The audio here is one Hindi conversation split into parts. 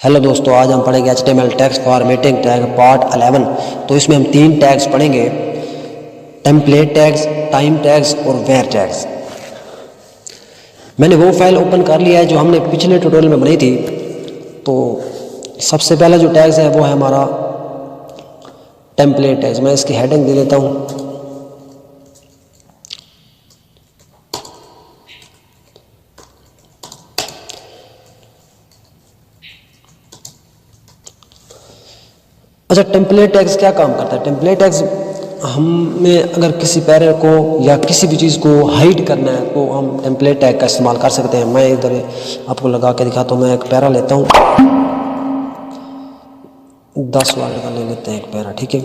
हेलो दोस्तों, आज हम पढ़ेंगे HTML tags formatting tag part 11। तो इसमें हम 3 टैग्स पढ़ेंगे, टेम्पलेट टैग्स, टाइम टैग्स और वेयर टैग्स। मैंने वो फाइल ओपन कर लिया है जो हमने पिछले ट्यूटोरियल में बनाई थी। तो सबसे पहला जो टैग्स है वो है हमारा टेम्पलेट टैग्स। मैं इसकी हेडिंग दे देता हूँ। अच्छा, टेम्पलेट टैग्स क्या काम करता है? टेम्पलेट टैग्स हमें अगर किसी पैरा को या किसी भी चीज़ को हाइड करना है तो हम टेम्पलेट टैग का इस्तेमाल कर सकते हैं। मैं इधर आपको लगा के दिखाता हूँ। मैं एक पैरा लेता हूँ, 10 वर्ड का ले लेते हैं एक पैरा, ठीक है।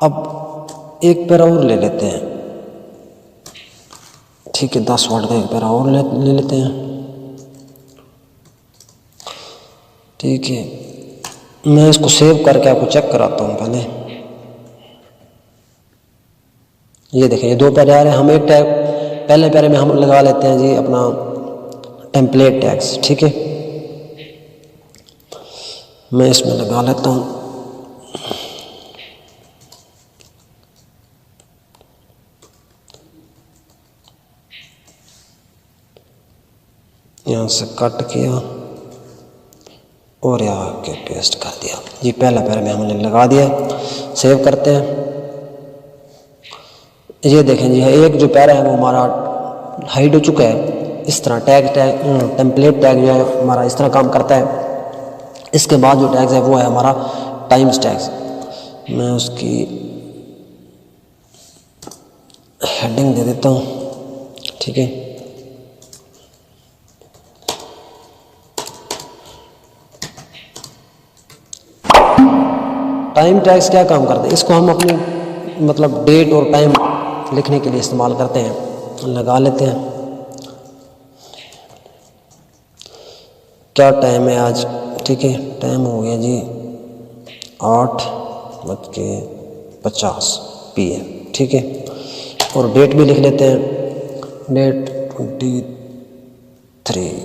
अब एक पैरा और ले लेते हैं, ठीक है। 10 वर्ड का एक पैरा और ले लेते हैं, ठीक है। मैं इसको सेव करके आपको चेक कराता हूँ। ये देखें, ये 2 पैरे आ रहे हैं। हम एक टैग पहले पैरे में हम लगा लेते हैं जी अपना टेम्पलेट टैग्स, ठीक है। मैं इसमें लगा लेता हूँ। यहाँ से कट किया और यहाँ के पेस्ट कर दिया। ये पहला पैरा में हमने लगा दिया। सेव करते हैं। ये देखें जी, एक जो पैरा है वो हमारा हाइड हो चुका है। इस तरह टेम्पलेट टैग जो है हमारा इस तरह काम करता है। इसके बाद जो टैग्स है वो है हमारा टाइम्स टैग्स। मैं उसकी हेडिंग दे देता हूँ, ठीक है। टाइम टैग्स क्या काम करते हैं? इसको हम अपनी मतलब डेट और टाइम लिखने के लिए इस्तेमाल करते हैं। लगा लेते हैं। क्या टाइम है आज, ठीक है। टाइम हो गया जी 8:50 PM, ठीक है। और डेट भी लिख लेते हैं, डेट 23,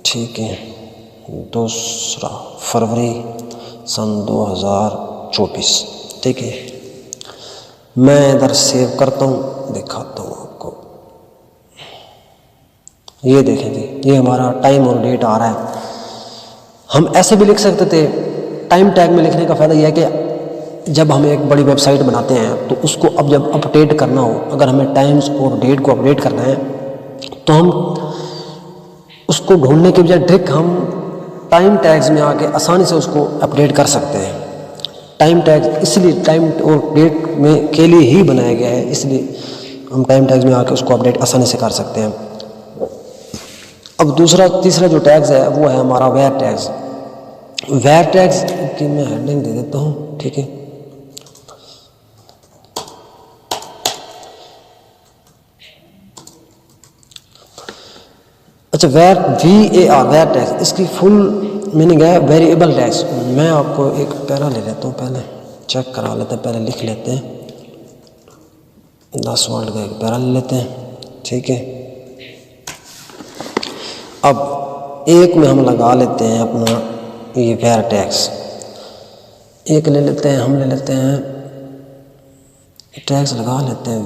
ठीक है, 2 फरवरी सन 2024, ठीक है। मैं इधर सेव करता हूँ, दिखाता हूँ आपको। ये देखें जी, ये हमारा टाइम और डेट आ रहा है। हम ऐसे भी लिख सकते थे। टाइम टैग में लिखने का फ़ायदा यह है कि जब हम एक बड़ी वेबसाइट बनाते हैं तो उसको अब जब अपडेट करना हो, अगर हमें टाइम्स और डेट को अपडेट करना है तो हम उसको ढूंढने के बजाय डायरेक्ट हम टाइम टैग्स में आके आसानी से उसको अपडेट कर सकते हैं। टाइम टैग इसलिए टाइम और डेट में के लिए ही बनाया गया है, इसलिए हम टाइम टैग्स में आके उसको अपडेट आसानी से कर सकते हैं। अब तीसरा जो टैग्स है वो है हमारा वेयर टैग्स। वेयर टैग्स की मैं हेडिंग दे देता हूँ, ठीक है। अच्छा, वेयर टैग्स, इसकी फुल मीनिंग है वेरिएबल टैग्स। मैं आपको एक पैरा ले लेता हूँ, पहले चेक करा लेते हैं, पहले लिख लेते हैं। 10 वर्ड का एक पैरा ले लेते हैं, ठीक है। अब एक में हम लगा लेते हैं अपना ये वेयर टैग्स। एक ले लेते हैं, हम ले लेते हैं टैग्स लगा लेते हैं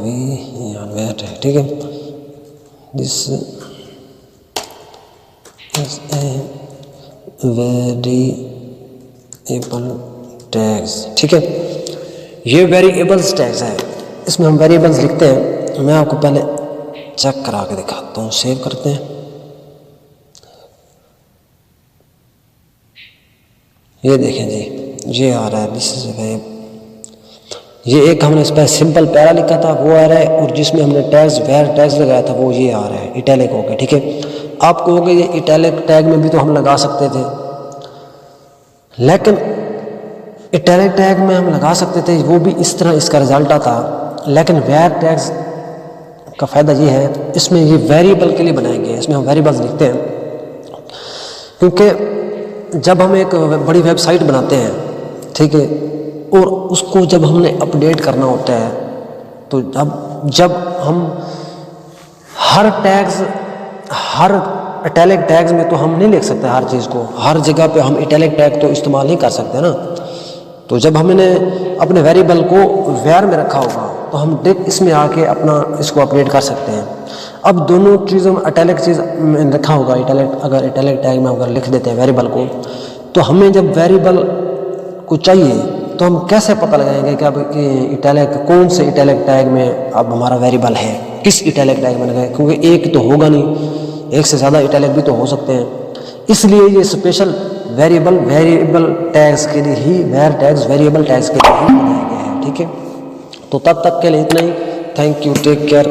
वेयर टैग, ठीक है। This is a variable tags, ठीक है। ये वेरिएबल्स टैग्स है, इसमें हम वेरिएबल्स लिखते हैं। मैं आपको पहले चेक करा के दिखाता हूँ। सेव करते हैं। ये देखें जी, ये आ रहा है दिस इज ये एक हमने इस पर सिंपल पैरा लिखा था वो आ रहा है, और जिसमें हमने टैग्स वेयर टैग्स लगाया था वो ये आ रहा है इटैलिक होके, ठीक है। आप कहोगे ये इटैलिक टैग में भी तो हम लगा सकते थे, लेकिन इटैलिक टैग में हम लगा सकते थे, वो भी इस तरह इसका रिजल्ट आता। लेकिन वेयर टैग्स का फ़ायदा ये है, इसमें ये वेरिएबल के लिए बनाए गए हैं। इसमें हम वेरिएबल्स लिखते हैं, क्योंकि जब हम एक बड़ी वेबसाइट बनाते हैं, ठीक है, और उसको जब हमने अपडेट करना होता है तो जब हम हर इटैलिक टैग्स में तो हम नहीं लिख सकते हर चीज़ को, हर जगह पे हम इटैलिक टैग तो इस्तेमाल नहीं कर सकते ना। तो जब हमने अपने वेरिएबल को वेयर में रखा होगा तो हम डायरेक्ट इसमें आके अपना इसको अपडेट कर सकते हैं। अब दोनों चीज़ों में इटैलिक चीज़ में रखा होगा, इटैलिक अगर इटैलिक टैग में अगर लिख देते हैं वेरिएबल को, तो हमें जब वेरिएबल को चाहिए तो हम कैसे पता लगाएंगे कि अब इटैलिक कौन से इटैलिक टैग में अब हमारा वेरिएबल है, किस इटैलिक टैग में लगाए, क्योंकि एक तो होगा नहीं, एक से ज़्यादा इटैलिक भी तो हो सकते हैं। इसलिए ये स्पेशल वेरिएबल टैग्स के लिए ही, वेयर टैग्स वेरिएबल टैग्स के लिए ही बनाए गए हैं। ठीक है, तो तब तक के लिए इतना ही। Thank you, take care.